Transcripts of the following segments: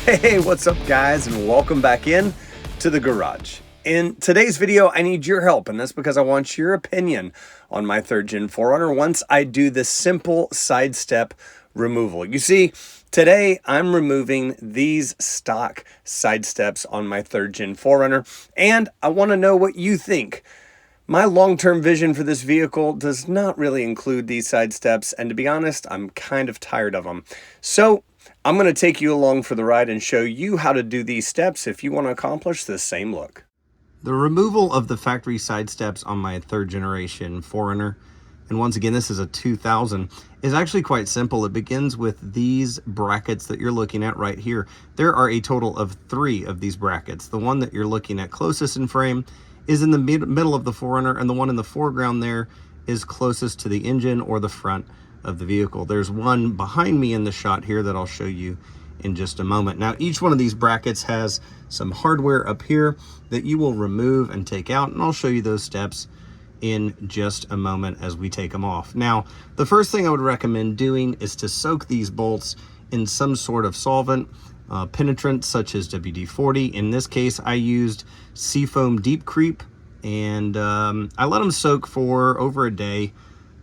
Hey, what's up guys, and welcome back in to the garage. In today's video, I need your help, and that's because I want your opinion on my 3rd Gen 4Runner once I do the simple sidestep removal. You see, today I'm removing these stock sidesteps on my 3rd Gen 4Runner, and I want to know what you think. My long-term vision for this vehicle does not really include these sidesteps, and to be honest, I'm kind of tired of them. So I'm going to take you along for the ride and show you how to do these steps if you want to accomplish the same look. The removal of the factory side steps on my 3rd generation 4Runner, and once again this is a 2000, is actually quite simple. It begins with these brackets that you're looking at right here. There are a total of 3 of these brackets. The one that you're looking at closest in frame is in the middle of the 4Runner, and the one in the foreground there is closest to the engine or the front of the vehicle. There's one behind me in the shot here that I'll show you in just a moment. Now, each one of these brackets has some hardware up here that you will remove and take out, and I'll show you those steps in just a moment as we take them off. Now, the first thing I would recommend doing is to soak these bolts in some sort of solvent, penetrant such as WD-40. In this case, I used Seafoam Deep Creep, and I let them soak for over a day.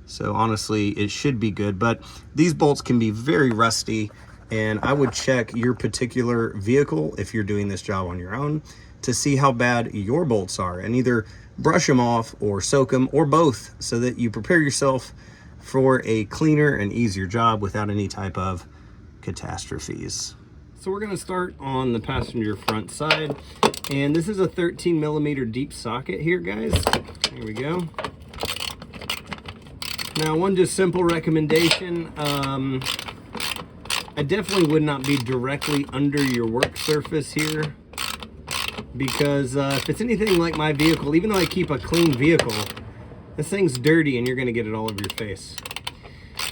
So honestly, it should be good, but these bolts can be very rusty, and I would check your particular vehicle if you're doing this job on your own to see how bad your bolts are, and either brush them off or soak them or both so that you prepare yourself for a cleaner and easier job without any type of catastrophes. So we're going to start on the passenger front side, and this is a 13mm deep socket here, guys. Here we go. Now, one just simple recommendation, I definitely would not be directly under your work surface here, because if it's anything like my vehicle, even though I keep a clean vehicle, this thing's dirty and you're going to get it all over your face.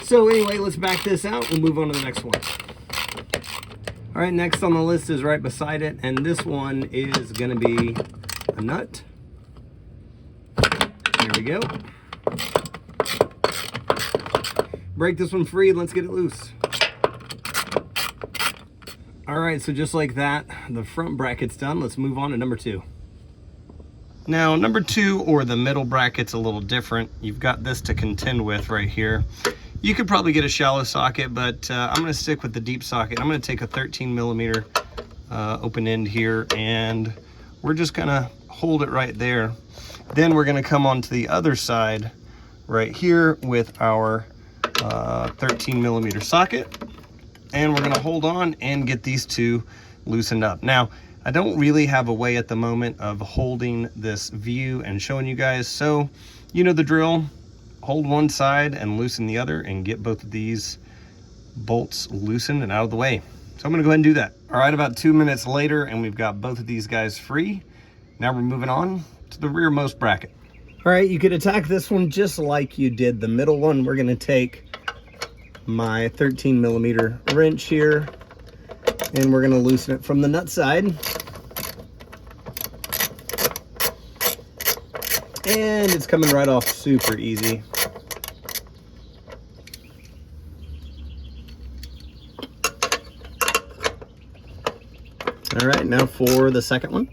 So anyway, let's back this out. We'll move on to the next one. All right, next on the list is right beside it, and this one is going to be a nut. There we go. Break this one free and let's get it loose. All right, so just like that, the front bracket's done. Let's move on to number 2. Now, number 2, or the middle bracket's a little different. You've got this to contend with right here. You could probably get a shallow socket, but I'm gonna stick with the deep socket. I'm gonna take a 13mm open end here, and we're just gonna hold it right there. Then we're gonna come onto the other side right here with our 13mm socket, and we're going to hold on and get these two loosened up. Now, I don't really have a way at the moment of holding this view and showing you guys, so you know the drill. Hold one side and loosen the other and get both of these bolts loosened and out of the way. So I'm going to go ahead and do that. All right, about 2 minutes later, and we've got both of these guys free. Now we're moving on to the rearmost bracket. All right, you could attack this one just like you did the middle one. We're gonna take my 13mm wrench here, and we're gonna loosen it from the nut side. And it's coming right off super easy. All right, now for the second one.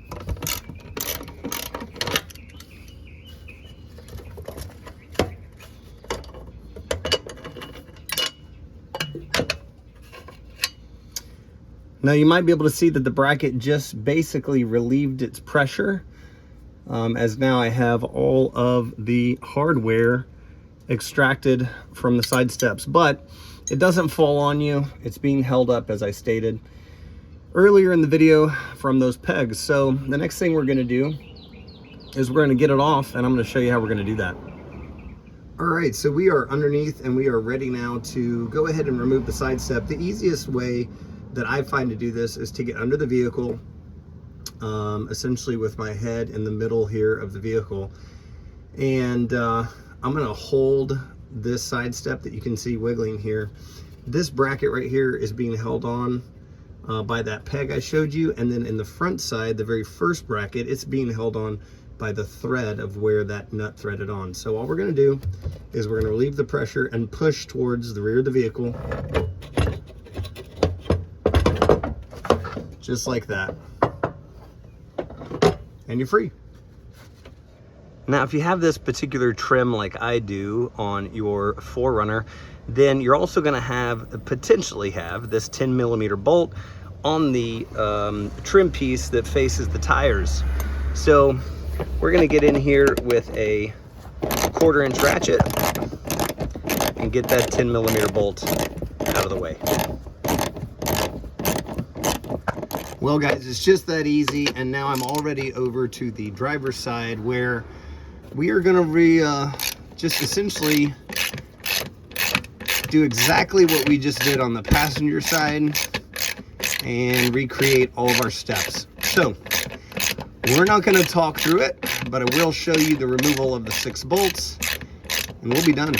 Now you might be able to see that the bracket just basically relieved its pressure, as now I have all of the hardware extracted from the side steps, but it doesn't fall on you. It's being held up, as I stated earlier in the video, from those pegs. So the next thing we're gonna do is we're gonna get it off, and I'm gonna show you how we're gonna do that. All right, so we are underneath and we are ready now to go ahead and remove the side step. The easiest way that I find to do this is to get under the vehicle, essentially with my head in the middle here of the vehicle. And I'm gonna hold this side step that you can see wiggling here. This bracket right here is being held on by that peg I showed you, and then in the front side, the very first bracket, it's being held on by the thread of where that nut threaded on. So all we're gonna do is we're gonna relieve the pressure and push towards the rear of the vehicle. just like that. And you're free. Now, if you have this particular trim like I do on your 4Runner, then you're also going to potentially have this 10mm bolt on the trim piece that faces the tires. So we're going to get in here with a 1/4-inch ratchet and get that 10mm bolt out of the way. Well guys, it's just that easy, and now I'm already over to the driver's side where we are gonna just essentially do exactly what we just did on the passenger side and recreate all of our steps. So we're not gonna talk through it, but I will show you the removal of the 6 bolts and we'll be done.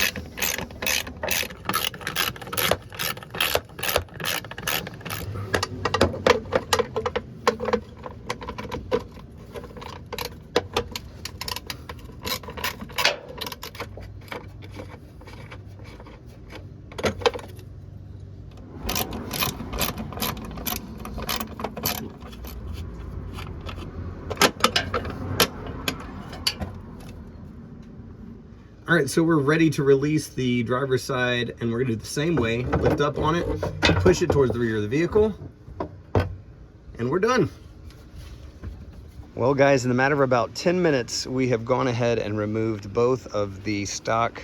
All right, so we're ready to release the driver's side, and we're gonna do the same way. Lift up on it, push it towards the rear of the vehicle, and we're done. Well guys, in the matter of about 10 minutes, we have gone ahead and removed both of the stock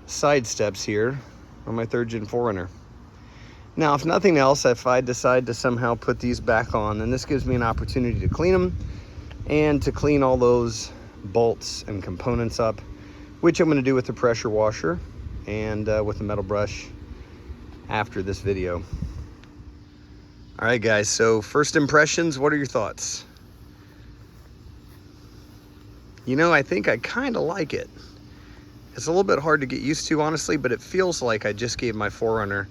side steps here on my 3rd Gen 4Runner. Now, if nothing else, if I decide to somehow put these back on, then this gives me an opportunity to clean them and to clean all those bolts and components up, which I'm going to do with the pressure washer and with the metal brush after this video. All right guys, so first impressions, what are your thoughts? You know, I think I kind of like it. It's a little bit hard to get used to, honestly, but it feels like I just gave my 4Runner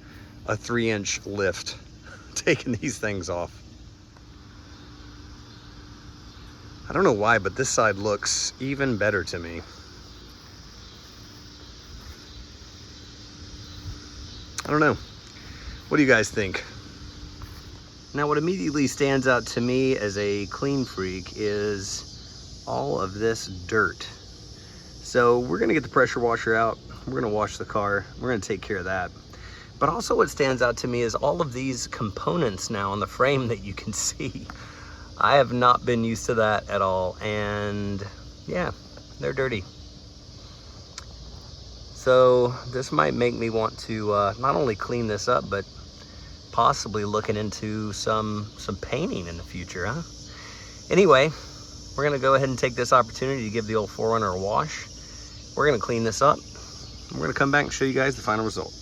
a 3-inch lift taking these things off. I don't know why, but this side looks even better to me. I don't know. What do you guys think? Now, what immediately stands out to me as a clean freak is all of this dirt. So we're gonna get the pressure washer out. We're gonna wash the car. We're gonna take care of that. But also what stands out to me is all of these components now on the frame that you can see. I have not been used to that at all. And yeah, they're dirty. So this might make me want to not only clean this up, but possibly looking into some painting in the future, huh? Anyway, we're gonna go ahead and take this opportunity to give the old 4Runner a wash. We're gonna clean this up. We're gonna come back and show you guys the final result.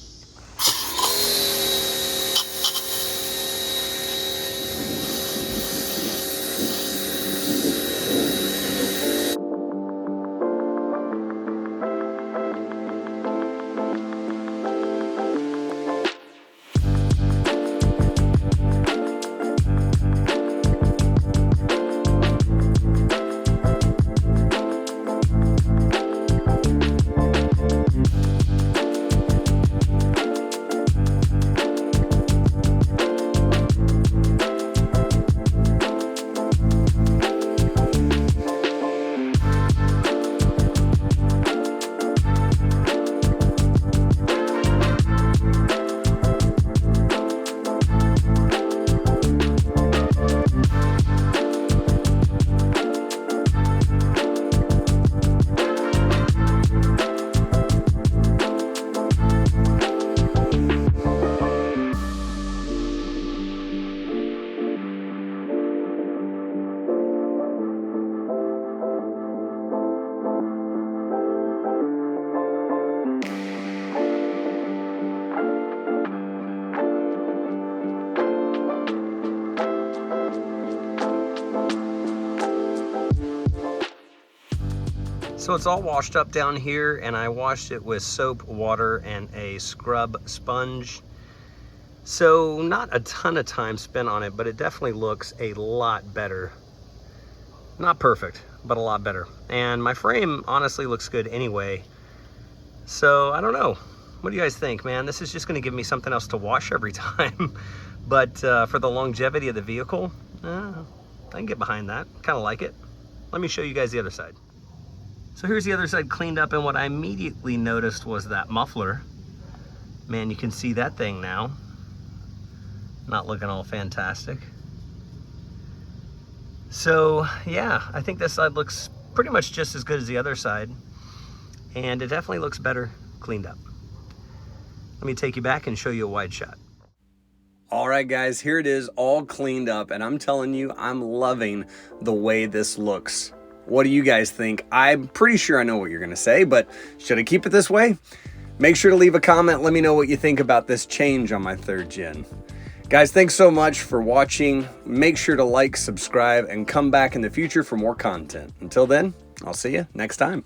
So it's all washed up down here, and I washed it with soap, water, and a scrub sponge. So not a ton of time spent on it, but it definitely looks a lot better. Not perfect, but a lot better. And my frame honestly looks good anyway. So I don't know. What do you guys think, man? This is just gonna give me something else to wash every time. But for the longevity of the vehicle, I can get behind that. Kind of like it. Let me show you guys the other side. So here's the other side cleaned up, and what I immediately noticed was that muffler. Man, you can see that thing now. Not looking all fantastic. So yeah, I think this side looks pretty much just as good as the other side, and it definitely looks better cleaned up. Let me take you back and show you a wide shot. All right, guys, here it is all cleaned up, and I'm telling you, I'm loving the way this looks. What do you guys think? I'm pretty sure I know what you're gonna say, but should I keep it this way? Make sure to leave a comment. Let me know what you think about this change on my 3rd gen. Guys, thanks so much for watching. Make sure to like, subscribe, and come back in the future for more content. Until then, I'll see you next time.